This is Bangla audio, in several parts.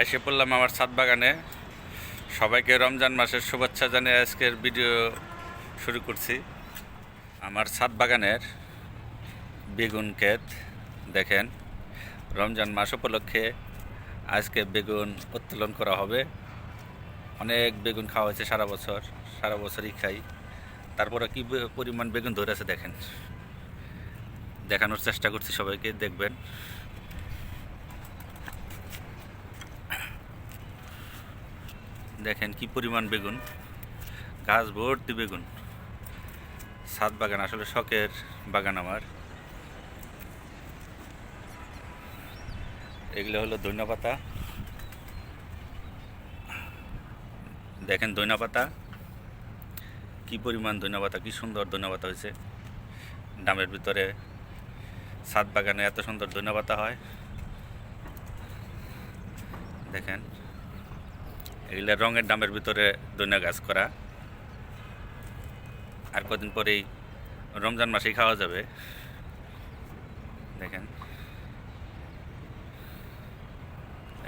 এসে পড়লাম আমার ছাদ বাগানে। সবাইকে রমজান মাসের শুভেচ্ছা জানিয়ে আজকের ভিডিও শুরু করছি। আমার ছাদ বাগানের বেগুন ক্ষেত দেখেন, রমজান মাস উপলক্ষে আজকে বেগুন উত্তোলন করা হবে। অনেক বেগুন খাওয়া হয়েছে সারা বছরই খাই, তারপরে কি পরিমাণ বেগুন ধরেছে দেখেন, দেখানোর চেষ্টা করছি, সবাইকে দেখবেন। দেখেন কি পরিমাণ বেগুন, গাছ ভর্তি বেগুন। ছাদ বাগান আসলে শখের বাগান আমার। এগুলো হলো ধনিয়া পাতা, দেখেন ধনিয়া পাতা কি পরিমাণ ধনিয়া পাতা, কি সুন্দর ধনিয়া পাতা হয়েছে ডামের ভিতরে। ছাদ বাগানে এত সুন্দর ধনিয়া পাতা হয় দেখেন। এগুলো রঙের ডামের ভিতরে ধনিয়া গাছ করা, আর কদিন পরেই রমজান মাসেই খাওয়া যাবে। দেখেন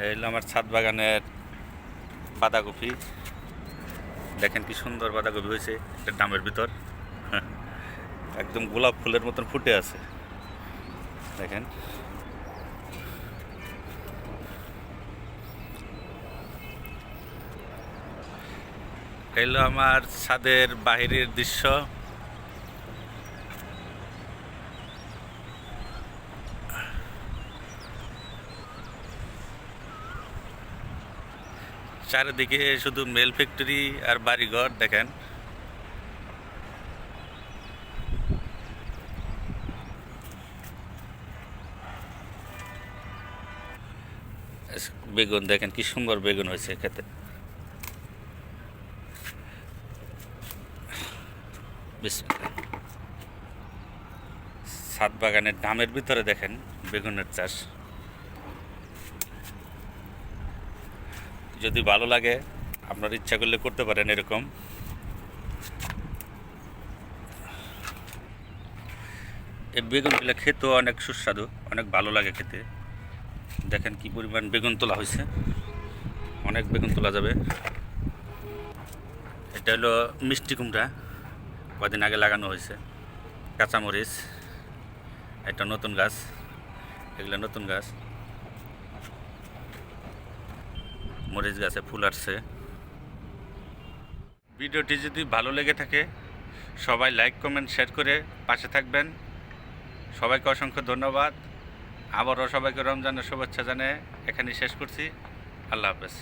এই হলো আমার ছাদ বাগানের বাঁধাকপি, দেখেন কি সুন্দর বাঁধাকপি হয়েছে একটা ডামের ভিতর, একদম গোলাপ ফুলের মতন ফুটে আছে দেখেন। এই হলো আমার ছাদের বাহিরের দৃশ্য। চারিদিকে শুধু মেল ফ্যাক্টরি আর বাড়িঘর দেখেন। বেগুন দেখেন কি সুন্দর বেগুন হয়েছে খেতে। ছাদ বাগানের ডামের ভিতরে দেখেন বেগুনের চাষ। যদি ভালো লাগে আপনার ইচ্ছা করলে করতে পারেন এরকম। এই বেগুনগুলো খেতেও অনেক সুস্বাদু, অনেক ভালো লাগে খেতে। দেখেন কি পরিমাণ বেগুন তোলা হয়েছে, অনেক বেগুন তোলা যাবে। এটা হলো মিষ্টি কুমড়া, কদিন আগে লাগানো হয়েছে। কাঁচামরিচ, এটা নতুন গাছ, এগুলো নতুন গাছ। মরিচ গাছে ফুল আসছে। ভিডিওটি যদি ভালো লেগে থাকে সবাই লাইক কমেন্ট শেয়ার করে পাশে থাকবেন। সবাইকে অসংখ্য ধন্যবাদ। আবারও সবাইকে রমজানের শুভেচ্ছা জানিয়ে এখানেই শেষ করছি। আল্লাহ হাফেজ।